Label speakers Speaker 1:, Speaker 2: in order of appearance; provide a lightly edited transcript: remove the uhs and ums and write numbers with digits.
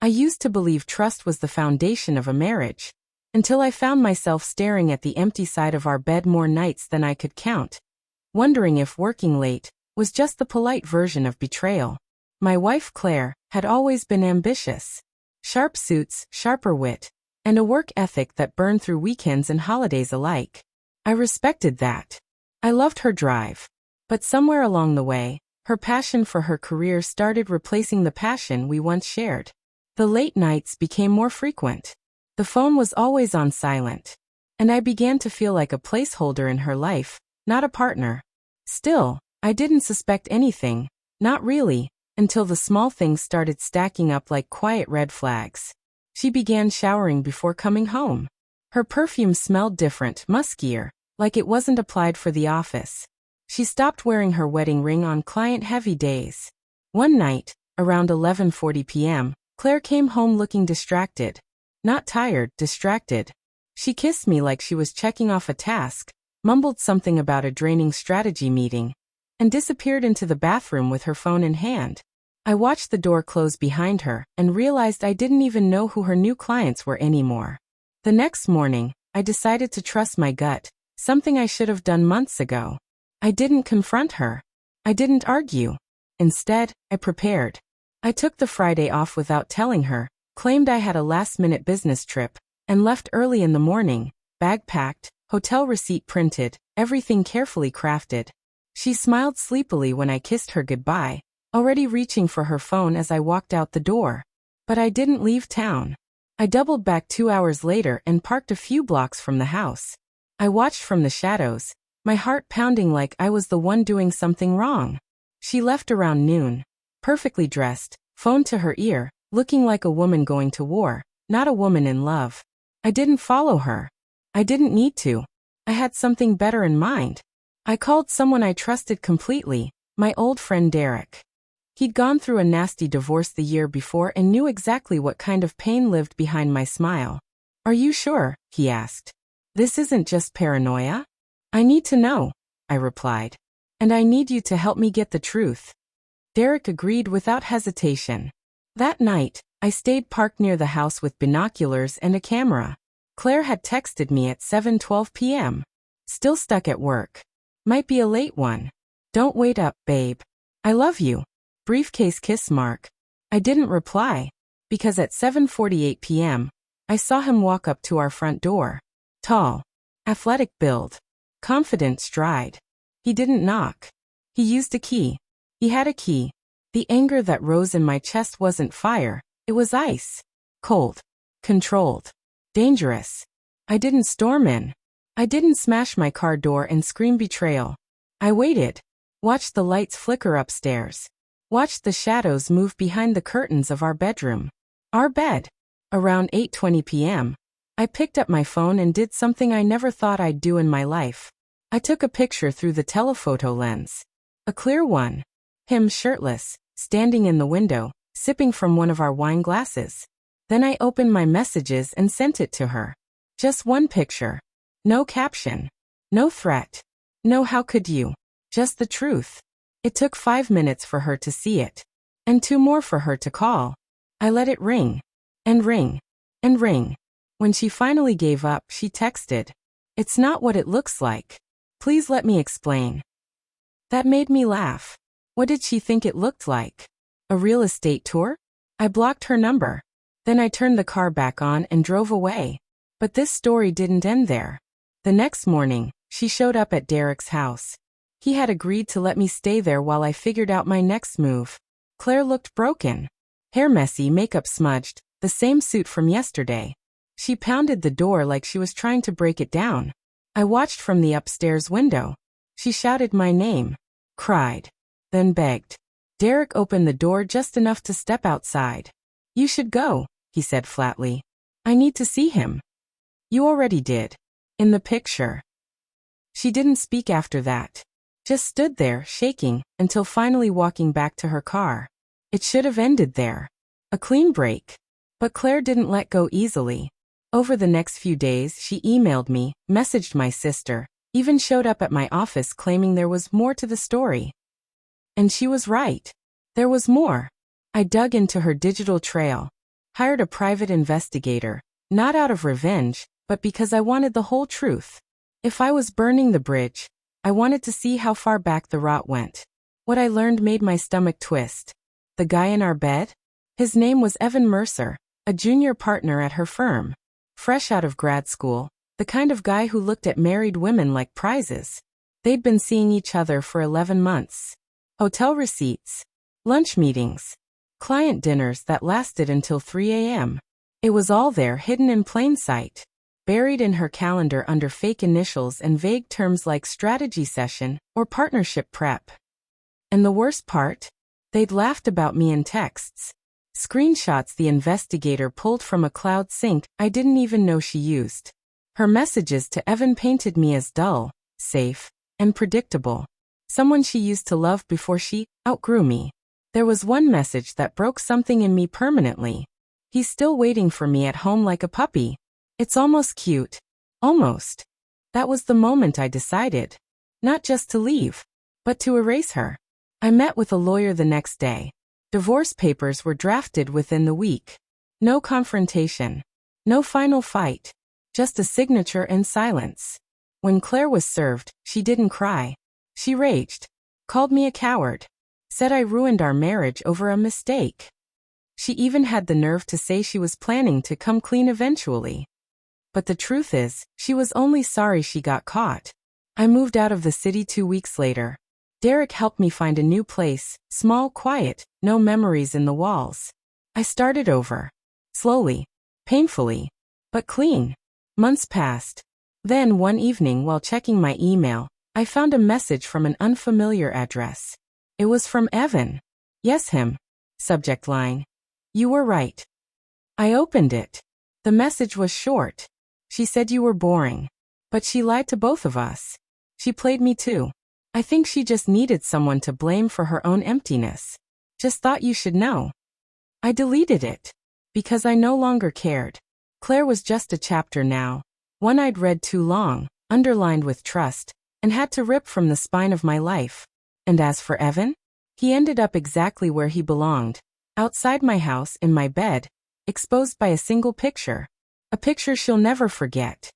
Speaker 1: I used to believe trust was the foundation of a marriage, until I found myself staring at the empty side of our bed more nights than I could count, wondering if working late was just the polite version of betrayal. My wife Claire had always been ambitious. Sharp suits, sharper wit, and a work ethic that burned through weekends and holidays alike. I respected that. I loved her drive. But somewhere along the way, her passion for her career started replacing the passion we once shared. The late nights became more frequent. The phone was always on silent, and I began to feel like a placeholder in her life, not a partner. Still, I didn't suspect anything, not really, until the small things started stacking up like quiet red flags. She began showering before coming home. Her perfume smelled different, muskier, like it wasn't applied for the office. She stopped wearing her wedding ring on client-heavy days. One night, around 11:40 p.m., Claire came home looking distracted. Not tired, distracted. She kissed me like she was checking off a task, mumbled something about a draining strategy meeting, and disappeared into the bathroom with her phone in hand. I watched the door close behind her and realized I didn't even know who her new clients were anymore. The next morning, I decided to trust my gut, something I should have done months ago. I didn't confront her. I didn't argue. Instead, I prepared. I took the Friday off without telling her, claimed I had a last-minute business trip, and left early in the morning, bag packed, hotel receipt printed, everything carefully crafted. She smiled sleepily when I kissed her goodbye, already reaching for her phone as I walked out the door. But I didn't leave town. I doubled back 2 hours later and parked a few blocks from the house. I watched from the shadows, my heart pounding like I was the one doing something wrong. She left around noon, perfectly dressed, phone to her ear, looking like a woman going to war, not a woman in love. I didn't follow her. I didn't need to. I had something better in mind. I called someone I trusted completely, my old friend Derek. He'd gone through a nasty divorce the year before and knew exactly what kind of pain lived behind my smile. "Are you sure?" he asked. "This isn't just paranoia?" "I need to know," I replied. "And I need you to help me get the truth." Derek agreed without hesitation. That night, I stayed parked near the house with binoculars and a camera. Claire had texted me at 7:12 p.m. "Still stuck at work. Might be a late one. Don't wait up, babe. I love you." Briefcase kiss mark. I didn't reply, because at 7:48 p.m., I saw him walk up to our front door. Tall, athletic build, confident stride. He didn't knock. He used a key. He had a key. The anger that rose in my chest wasn't fire, it was ice. Cold. Controlled. Dangerous. I didn't storm in. I didn't smash my car door and scream betrayal. I waited. Watched the lights flicker upstairs. Watched the shadows move behind the curtains of our bedroom. Our bed. Around 8:20 p.m., I picked up my phone and did something I never thought I'd do in my life. I took a picture through the telephoto lens. A clear one. Him shirtless, standing in the window, sipping from one of our wine glasses. Then I opened my messages and sent it to her. Just one picture. No caption. No threat. No how could you. Just the truth. It took 5 minutes for her to see it. And 2 more for her to call. I let it ring. And ring. And ring. When she finally gave up, she texted, "It's not what it looks like. Please let me explain." That made me laugh. What did she think it looked like? A real estate tour? I blocked her number. Then I turned the car back on and drove away. But this story didn't end there. The next morning, she showed up at Derek's house. He had agreed to let me stay there while I figured out my next move. Claire looked broken. Hair messy, makeup smudged, the same suit from yesterday. She pounded the door like she was trying to break it down. I watched from the upstairs window. She shouted my name. Cried. Then begged. Derek opened the door just enough to step outside. "You should go," he said flatly. "I need to see him." "You already did. In the picture." She didn't speak after that. Just stood there, shaking, until finally walking back to her car. It should have ended there. A clean break. But Claire didn't let go easily. Over the next few days, she emailed me, messaged my sister, even showed up at my office claiming there was more to the story. And she was right. There was more. I dug into her digital trail. Hired a private investigator, not out of revenge, but because I wanted the whole truth. If I was burning the bridge, I wanted to see how far back the rot went. What I learned made my stomach twist. The guy in our bed? His name was Evan Mercer, a junior partner at her firm. Fresh out of grad school, the kind of guy who looked at married women like prizes. They'd been seeing each other for 11 months. Hotel receipts, lunch meetings, client dinners that lasted until 3 a.m. It was all there, hidden in plain sight, buried in her calendar under fake initials and vague terms like strategy session or partnership prep. And the worst part? They'd laughed about me in texts. Screenshots the investigator pulled from a cloud sync I didn't even know she used. Her messages to Evan painted me as dull, safe, and predictable. Someone she used to love before she outgrew me. There was one message that broke something in me permanently. He's still waiting for me at home like a puppy. It's almost cute. Almost. That was the moment I decided. Not just to leave, but to erase her. I met with a lawyer the next day. Divorce papers were drafted within the week. No confrontation. No final fight. Just a signature and silence. When Claire was served, she didn't cry. She raged. Called me a coward. Said I ruined our marriage over a mistake. She even had the nerve to say she was planning to come clean eventually. But the truth is, she was only sorry she got caught. I moved out of the city 2 weeks later. Derek helped me find a new place, small, quiet, no memories in the walls. I started over. Slowly. Painfully. But clean. Months passed. Then one evening while checking my email, I found a message from an unfamiliar address. It was from Evan. Yes, him. Subject line. You were right. I opened it. The message was short. She said you were boring. But she lied to both of us. She played me too. I think she just needed someone to blame for her own emptiness. Just thought you should know. I deleted it. Because I no longer cared. Claire was just a chapter now. One I'd read too long, underlined with trust, and had to rip from the spine of my life. And as for Evan? He ended up exactly where he belonged. Outside my house, in my bed, exposed by a single picture. A picture she'll never forget.